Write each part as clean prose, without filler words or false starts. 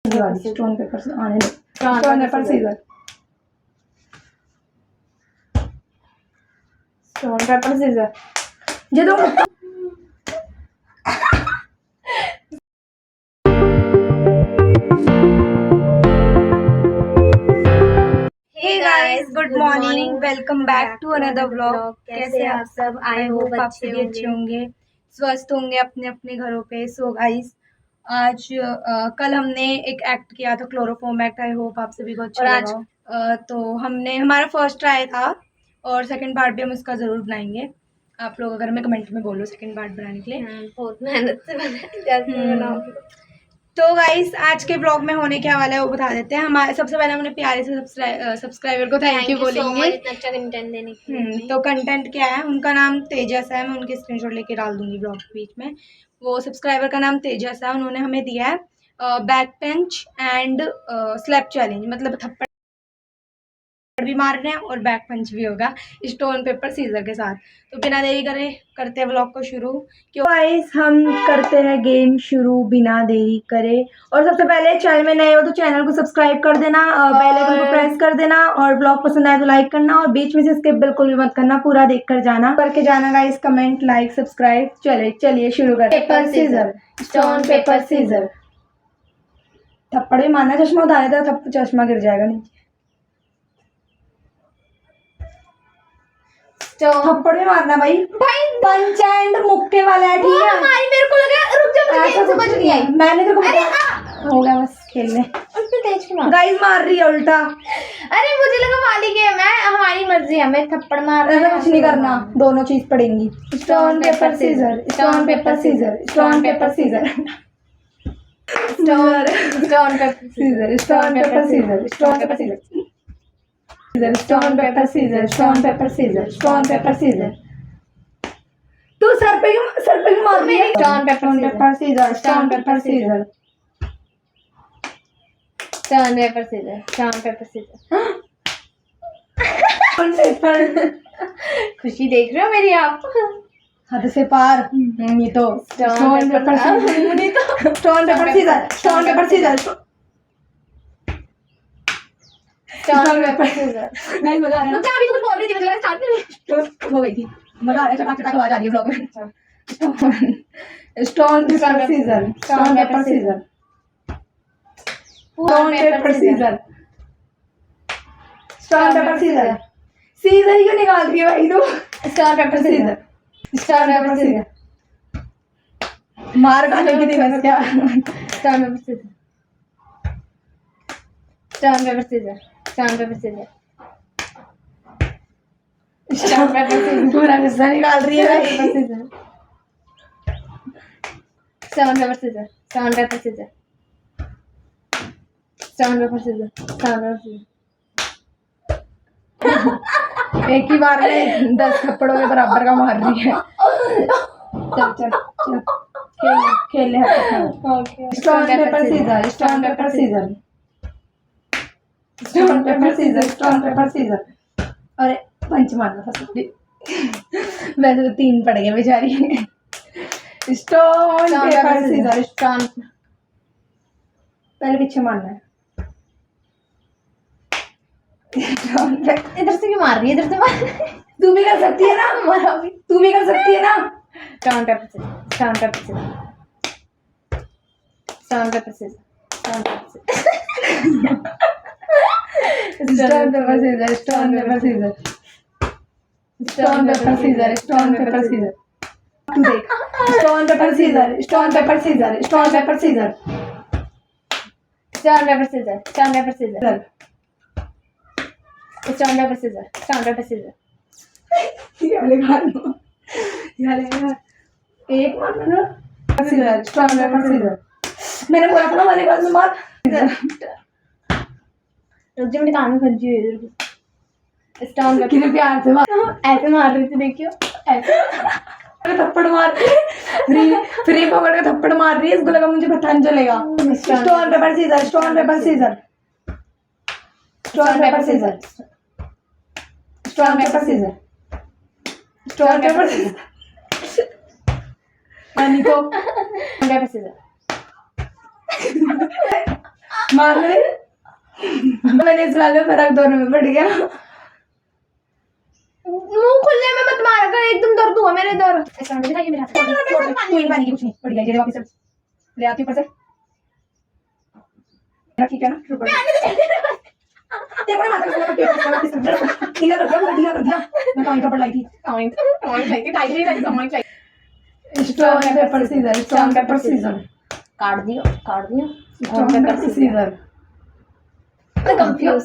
Stone paper से आने दो। Stone paper scissor, stone paper scissor. ये दो। Hey guys, good morning, welcome back to another vlog. कैसे हैं आप सब? आई होप आप सभी अच्छे होंगे, स्वस्थ होंगे अपने अपने घरों पे। सो गाइस, आज कल हमने एक एक्ट किया था, क्लोरोफॉर्म एक्ट। आई होप आप सभी को अच्छा लगा हो। तो हमने हमारा फर्स्ट ट्राई था और सेकंड पार्ट भी हम उसका ज़रूर बनाएंगे। आप लोग अगर मैं कमेंट में बोलो सेकंड पार्ट बनाने के लिए। बहुत मेहनत से बनाओगे। तो गाइस, आज के ब्लॉग में होने क्या वाला है वो बता देते हैं। हमारे सबसे पहले हमने प्यारे से सब्सक्राइबर को थैंक यू बोलेंगे इतना अच्छा कंटेंट देने के लिए। तो कंटेंट क्या है, उनका नाम तेजस है। मैं उनके स्क्रीनशॉट लेके डाल दूंगी ब्लॉग के बीच में। वो सब्सक्राइबर का नाम तेजस है। उन्होंने हमें दिया है back Pench and slap challenge, मतलब थप्पड़ भी मारना है और बैक पंच भी होगा स्टोन पेपर सीजर के साथ। तो बिना देरी करे करते हैं ब्लॉग को शुरू। क्यों गाइस, हम करते हैं गेम शुरू बिना देरी करे। और सबसे पहले चैनल में नए हो तो चैनल को सब्सक्राइब कर देना, बेल आइकन को प्रेस कर देना और ब्लॉग पसंद आए तो लाइक करना और बीच में से स्किप बिल्कुल भी मत करना, पूरा देख कर जाना, करके जाना गाइस। Comment, like, subscribe. चलिए शुरू करते। Paper scissor, stone paper scissor. थप्पड़ भी मारना, चश्मा उतारे तो चश्मा गिर जाएगा नीचे। थप्पड़ भी मारना भाई। पंच एंड मुक्के वाला है, ठीक है। हमारी मेरे को लगा, रुक जा, मुझे गेम समझ नहीं आई। मैंने तेरे को हो गया बस खेलने। उसने तेज क्यों मारा? गाइस मार रही है उल्टा। अरे मुझे लगा वाली गेम है, हमारी मर्जी है, मैं थप्पड़ मार। ऐसा कुछ नहीं करना, दोनों चीज पड़ेंगी। Stone paper scissor, stone paper scissor, stone paper scissor, stone paper scissor, stone paper scissor, stone paper scissor, stone paper scissor, stone paper scissor, stone paper scissor. तू सर पे क्यों मार रही है? Stone paper scissor, stone paper scissor, stone paper scissor, stone paper scissor. Paper. खुशी देख रहे हो मेरी आप? हद से पार। नहीं तो स्टोन पेपर सीजर, नहीं तो stone paper scissor, stone paper scissor, stone paper scissor. नहीं मजा आ रहा है। अभी तो कुछ बोल रही थी, मुझे लगा स्टार्ट में हो गई थी। मजा आ रहा है, चटाक चटाक आवाज आ रही है ब्लॉग में। Stone paper scissor, stone paper scissor, stone paper scissor, stone paper scissor. Scissor ही क्यों निकाल रही है भाई तू? Stone paper scissor, stone paper scissor. मार डालने की थी वैसे क्या? Stone paper scissor, stone paper scissor, stone paper scissor, stone paper scissor. पूरा गुस्सा निकाल रही है भाई। Stone paper scissor, stone paper scissor, stone paper scissor, stone paper scissor. एक ही बार में 10 थप्पड़ों के बराबर का मार रही है। चल चल चल, खेल ले stone paper scissor, stone paper scissor, stone paper scissor, stone paper scissor. अरे पंच मारना था सॉरी। वैसे तो 3 पड़ गए बेचारी। Stone paper scissor, stone. पहले पीछे मारना है। इधर से क्यों मार रही है? इधर से मार। तू भी कर सकती है ना, मारा भी। तू भी कर सकती है ना। Stone paper scissor, stone paper scissor, stone paper scissor, stone paper scissor, stone paper scissor, stone paper scissor, stone paper scissor, stone paper scissor. तू देख, stone paper scissor, stone paper scissor, stone paper scissor, stone paper scissor, stone paper scissor, stone paper scissor, stone paper scissor. एक मारना ना। Scissor, stone paper scissor. मैंने बोला था ना वाले बात में मार। रुक जा, मेरे कान में फंसी हुई है। Stone paper. कितने प्यार से मार। ऐसे मार रही थी, देखियो ऐसे थप्पड़ मार फ्री पकड़ के थप्पड़ मार रही है। इसको लगा मुझे पता नहीं चलेगा। Stone paper scissor, stone paper scissor, stone paper scissor, stone paper scissor, stone paper scissor. नहीं तो पेपर सीजर। मार ले। मैंने इस वाले फर्क दोनों में पड़ गया। मुंह खुलने में मत मारा कर, एकदम दर्द हुआ मेरे इधर। ऐसा दिखाइए मेरे हाथ में। कोई पानी की कुछ नहीं पड़ गया, ये वापस ले आती ऊपर से। ठीक है ना, शुरू कर। देखो ना माता का ढीला कर दिया। मैं कहीं कपड़ा लाई थी। Stone paper scissor, stone paper scissor. काट दियो। Stone paper scissor. मैं confuse.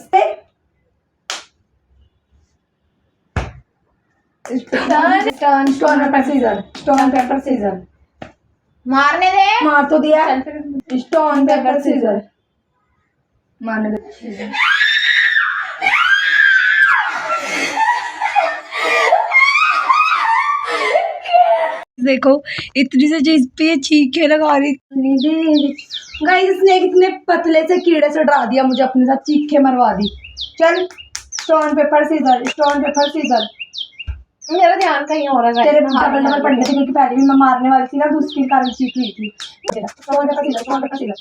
Stone paper scissor, stone paper scissor. मारने दे। मार तो दिया। Stone paper scissor. मारने दे। देखो इतनी से चीज पे चीखे लगा रही। गाइस इसने इतने पतले से कीड़े से डरा दिया मुझे, अपने साथ चीखे मरवा दी। चल stone paper scissor, stone paper scissor. मेरा ध्यान कहीं और है। तेरे डबल डबल पढ़ने थे क्योंकि पहले भी मैं मारने वाली थी ना, तो उसके कारण चीख हुई थी। Stone paper scissor, stone paper scissor,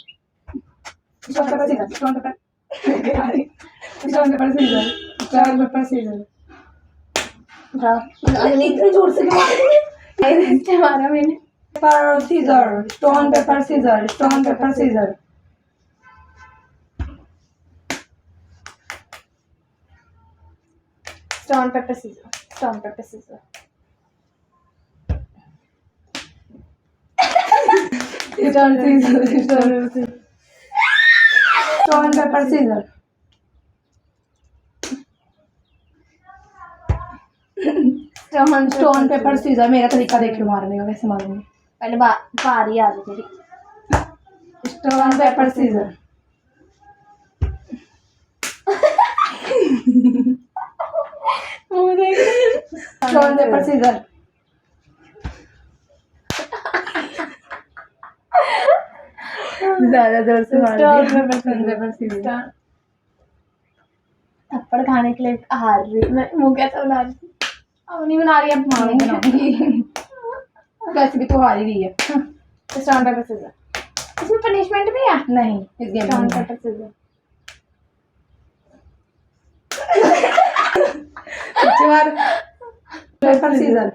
stone paper scissor, stone paper stone paper scissor, stone paper scissor. इतने जोर से मारा मैंने। Paper scissor, stone paper scissor, stone paper scissor. Stone paper scissor, stone paper scissor. Stone scissor, stone paper scissor. Stone paper scissor. मेरा तरीका देखियो मारने का, कैसे मारूंगी। पहले बारी आ गई तेरी। Stone paper scissor. Stone paper scissor. ज्यादा जोर से मार दिया। Stone paper scissor. थप्पड़ खाने के लिए हार रही मैं। मुंह कैसा बना रही? अब नहीं बना रही, अब मारूंगी। वैसे भी तो हार ही रही है। Stone paper scissor. इसमें पनिशमेंट भी है? नहीं, इस गेम स्टोन में पेपर सीजर। पिछली बार पेपर सीजर।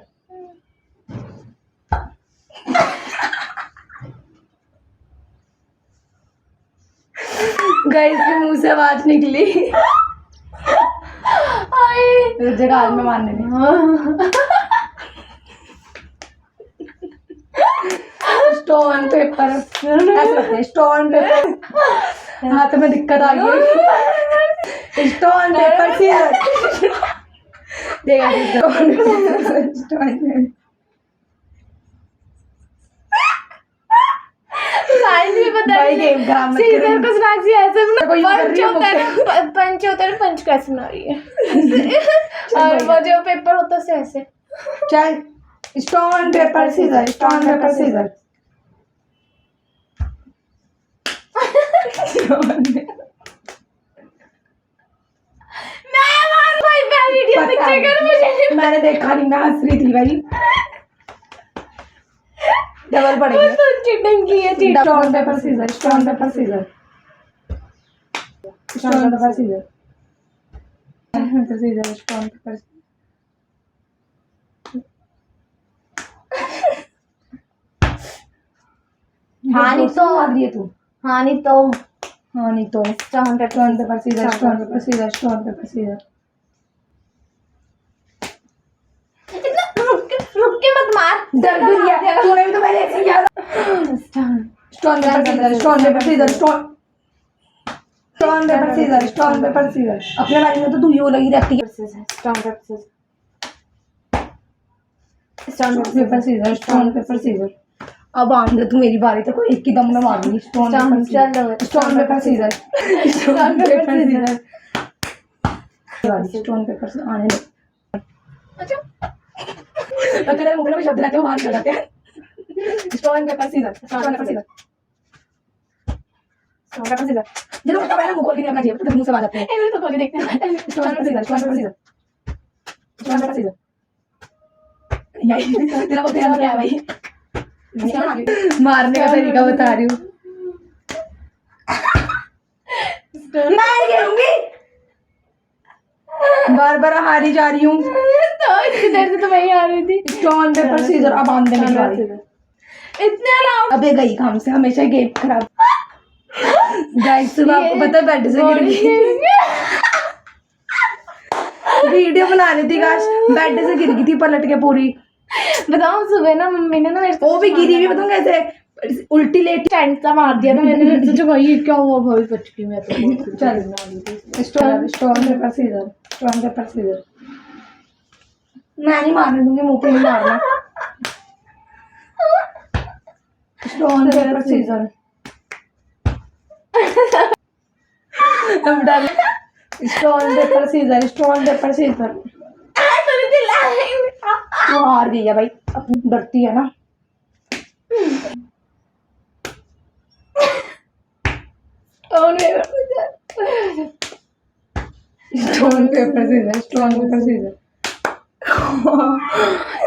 गाइस के मुंह से आवाज निकली। जगह में मारने में। स्टोन पेपर ऐसे रखते हैं, स्टोन पेपर। हाथ में दिक्कत आ गई। Stone paper scissor. देखा स्टोन पेपर। साइंस भी पता भाई नहीं। गेम खराब मत सीजर करो। को स्नैक्स ऐसे देखो, यूं कर रही है मुझसे। पंच होता है, पंच कैसे बना रही है? और वो जो पेपर होता है ऐसे। चल stone paper scissor, stone paper scissor. मैंने देखा नहीं, मैं हंस रही थी भाई। डबल पड़ेगी। चीटिंग की है। Stone paper scissor, stone paper scissor, stone paper scissor, scissor, stone paper. हाँ नहीं तो मार दिए तू। हाँ नहीं तो हाँ नहीं तो stone paper scissor, stone paper scissor, stone paper scissor. रुक के मत मार। दर्द दिया तूने भी तो पहले ऐसे किया था। Stone paper scissor, stone paper scissor, stone paper scissor, stone paper scissor. अपने बारे में तो तू यूं लगी रहती है। Stone paper scissor, stone paper scissor, stone paper scissor. अब आंदे तू मेरी बारी तो कोई एक ही दम में मारूंगी। Stone paper scissor, stone paper scissor, stone paper scissor. Stone paper से आने दे। अच्छा अगर मुंह में शब्द लाते हो बाहर चले जाते हैं। Stone paper scissor, stone paper scissor, stone paper scissor. जब मैं मुंह खोल के नहीं अपना जेब तो मुंह से बाहर जाते हैं। ये तो खोल के देखते हैं। Stone paper scissor, stone paper scissor, stone paper scissor. तेरा वो तेरा क्या है भाई? मारने का तरीका बता रही हूँ। बार बार हारी जा रही हूँ। तो इतनी देर से तो मैं ही आ रही थी। स्टोन पेपर सीजर, अब आम देने की बारी। इतने आराम। अबे गई काम से, हमेशा गेम खराब। गाइस सुबह आपको पता है बेड से गिर गई, वीडियो बना रही थी, काश बेड से गिर गई थी पलट के पूरी। बताओ सुबह ना मम्मी ने ना मेरे वो भी गिरी हुई, बताऊँ कैसे, उल्टी लेटी। टेंट सा मार दिया था मैंने। मेरे से जो भाई क्या हुआ, भाई बच गई मैं तो। चल stone paper scissor, stone paper scissor. मैं नहीं मारने दूंगी, मुंह पे नहीं मारना। Stone paper scissor. अब डाल stone paper scissor, stone paper scissor. वो हार गई है भाई, अपनी डरती है ना। Stone paper scissor, stone paper scissor,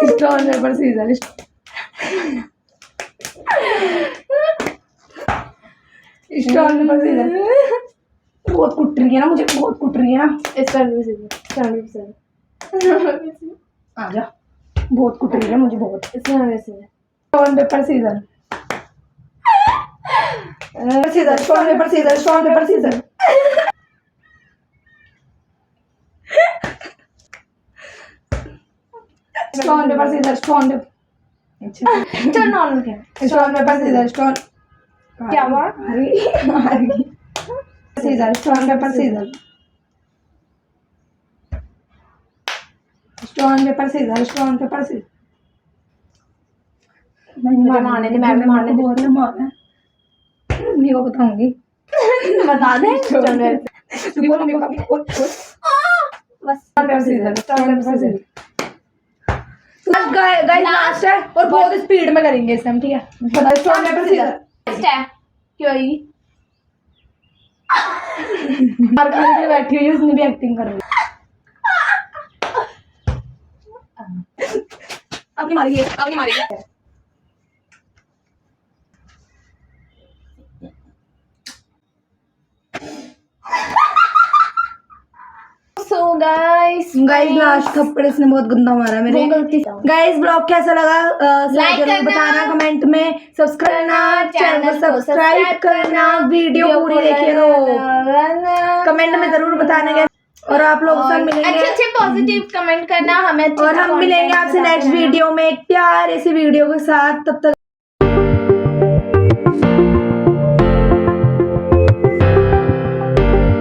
stone paper scissor. Stone paper scissor. बहुत कुट रही है ना, मुझे बहुत कुट रही है ना। आ जा, बहुत कुट रही है मुझे बहुत। Stone paper scissor, scissor, stone paper scissor, stone paper scissor. Stone paper scissor, stone paper. चल नॉर्मल क्या स्टोन पेपर सीजर, स्टोन। क्या हुआ? Scissor, stone paper scissor, stone paper scissor, stone paper scissor. मुझे मारने दे, मैं भी मारने दे। बहुत मारना है, मम्मी को बताऊंगी। बता दे। चल मेरे बोल मम्मी को, बस stone paper scissor, stone paper scissor. Guys last है और बहुत स्पीड में करेंगे इसे हम, ठीक है? बता, स्टोन पेपर सीजर। क्यों आई? मार के बैठी हुई है, उसने भी एक्टिंग कर रही है। अपनी मारिए, अपनी मारिए। सो गाइस लास्ट थप्पड़ इसने बहुत गंदा मारा मेरे। गाइस ब्लॉग कैसा लगा लाइक जरूर करना, बताना कमेंट में, सब्सक्राइब करना, चैनल को सब्सक्राइब करना, वीडियो पूरी देखिए तो कमेंट में जरूर बताना guys। और आप लोग सब मिलेंगे, अच्छे पॉजिटिव कमेंट करना हमें। और हम मिलेंगे आपसे नेक्स्ट वीडियो में एक प्यारे से वीडियो के साथ। तब तक